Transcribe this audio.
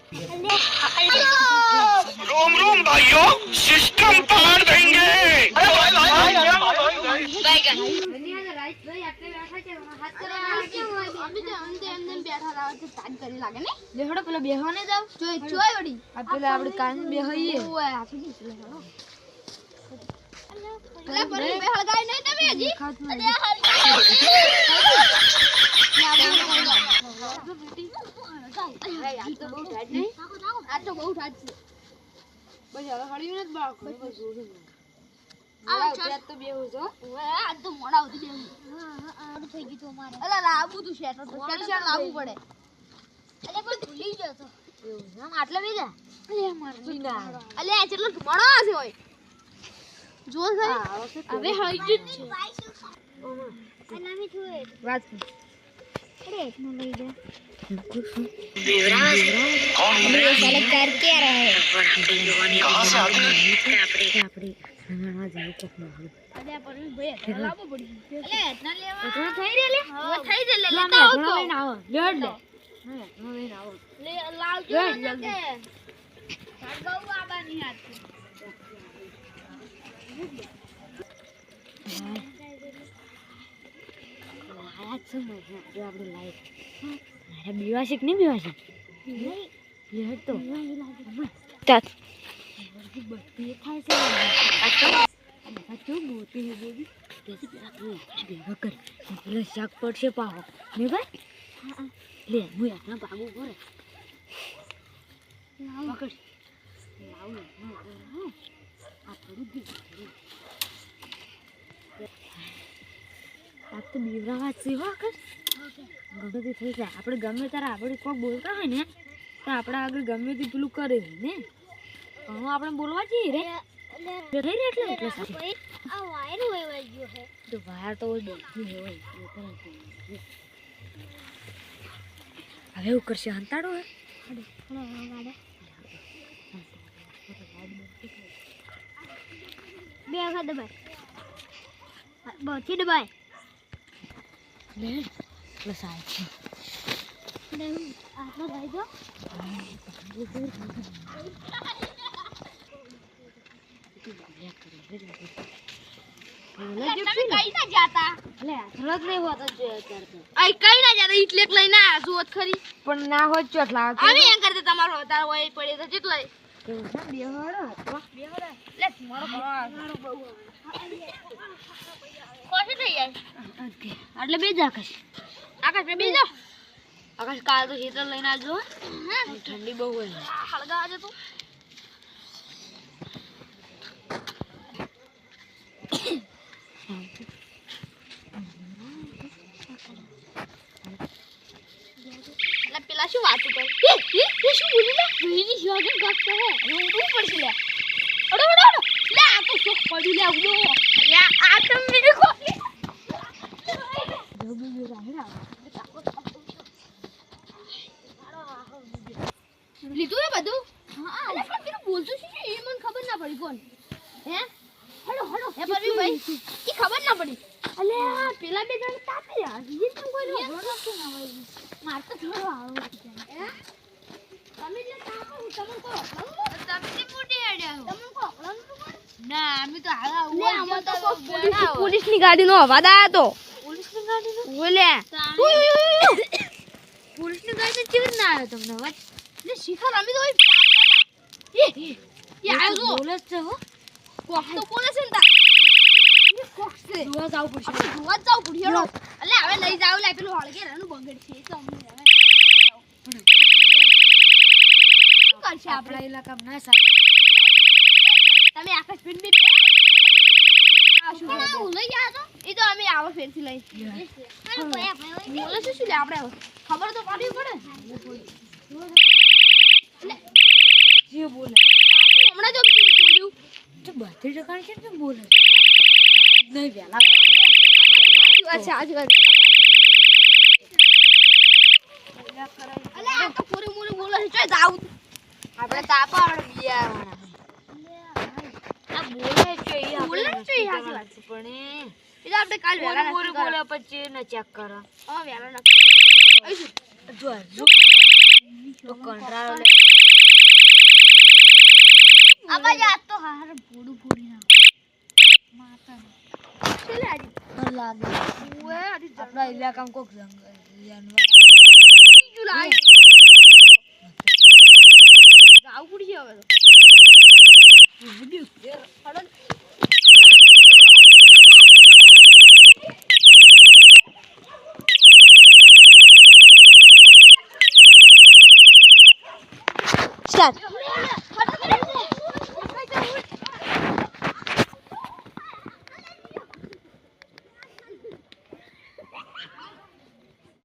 रोम रोम भाइयों, सिस्टम पार देंगे। अरे भाई भाई લેહડો પેલો બેહવાને જાવ જોય વડી આ પેલા આપણે કાન બેહઈએ ઓય આ શું છે લેહડો પેલા પર બેહળ ગાય નહીં તમે હજી અરે આ તો બહુ ઠાડ નહીં આ તો બહુ ઠાડ છે બસ હવે હળ્યું નથી બાળકો બસ જોડું આ ચાત તો બેહો છો ઓય આ તો મોડા ઉધી બેહો આડું થઈ ગયું તો મારે અલા લાબુ તું શેટર તો શેટર લાબુ પડે અલે કોઈ ભૂલી ગયો તો એવું આમ આટલે બેજા અલે માર બીના અલે આ કેટલો મોડો છે ઓય જો હવે હળી જ છે અનામી છું વાત अरे इतना ले जा देवराज कौन है? साले कर क्या रहा है कहाँ से आते हैं? अपनी हां जाओ कखनो अरे पर भाई लाबो पड़ी अरे इतना लेवा इतना થઈ રે લે वो થઈ રે ले लेता हो तो लेना आओ लेड ले हां नो लेना आओ ले लाल जो जल्दी गौ आबा नहीं आती આજ સમય જો આપણે લાઈટ અરે બીવાશિક નહીં બીવાશિક લે તો તાત બત્તી થાય છે આ તો મોટી હે બેબી કેસી પેલા તું ભેગા કર પેલો શાક પડશે પાવો ને ભાઈ લે હું આટલા ભાગો કરે પકડ લાવ આ થોડું દીધું આ તો બીવરાવા છે હો કર ગમે થઈ જાય આપણે ગમે તારે આપણે કોઈ બોલતા હોય ને તો આપણે આગળ ગમે તે પેલું કરે ને હું આપણે બોલવા જઈએ રે થઈ રે એટલે સાચી આ વાયર હોય ગયો હે તો વાયર તો ઓય બેઠી હોય હવે એવું કરશે હંતાડો હે બે વખત દબાય બહુથી દબાય ले प्लस आए थे नहीं आप लोग भाई जो कहीं ना जाता ले थोड़ा नहीं हुआ तो जो करते आई कहीं ना जाता इटले લઈને આ જોત ખરી પણ ના હોય ચોટલા અમે એમ કરતે તમારો અવતાર હોય પડે તો જેટલાય બેહરો લે મારો બહુ કોશે થઈ જાય એટલે બેજ આકાશ આકાશ બેજો આકાશ કાલ તો હીટર લઈને આવજો ઠંડી બહુ હોય હળગા આજે તું એટલે પેલા શું વાતું કરે એ શું બોલી લે ભઈની શોગન ગસ્તો હે ઉઠવું પડશે લે અડો અડો અડો લે આ તો શોક પડી લે ઉડો યા આ તો મેરે કો લીધું હે બધું હા અલે પણ પેલું બોલતો છે એ મને ખબર ના પડી કોણ હે હળો હળો હે પરવી ભાઈ ઈ ખબર ના પડી અલે આ પેલા બે જણ તાપી રહ્યા એ તો કોઈ નો કે ના હોય માર તો થોડો આવો હે તમે જે તાપો તમને કો તમે મોટી હેડ્યા તમને કો ના અમે તો આવા લે અમે તો પોલીસ ની ગાડી નો અવાજ આયો તો પોલીસ ની ગાડી નો ઓલે પોલીસ ની ગાડી તો ચીર ના આવ્યો તમને અવાજ લે શિખર અમે તો એ આયો તો બોલે છે હો કોક તો બોલે છે ને તા એ કોક છે જોવા જાવ પડશે હેડો અલે હવે લઈ જાવ લે પેલું હળગે રનું બગડ છે તો અમને હવે શું કરશે આપણા ઇલાકામાં ના સારા તમે આકાશ પિન બી હું લઈ ગયા તો એ તો અમે આવો ફેરથી લઈ બોલે શું લે આપણે ખબર તો પાડવી પડે જે બોલે હમણાં જો બોલ્યું તો 32% છે ને બોલે નહીં વેલા અચ્છા આજ અલે આ તો પૂરી મૂરી બોલે છે ચોય જાવ આપણે તાપા આપણે બિયાવાના બોલે છે એ હાજી વાત છે પણ એ તો આપણે કાલ વેલા પૂરી બોલે પછી ને ચેક કરો હા વેલા ના જો તો કંટાળો લે તારે બોડું ફોડી ના માતા ચલે આજી પર લાગે ઓએ આજી આપણા ઇલાકામાં કોક જંગલ જાનવર જુલાઈ ગાવ કુડી હવે તો વિડિયો હડો સ્ટાર્ટ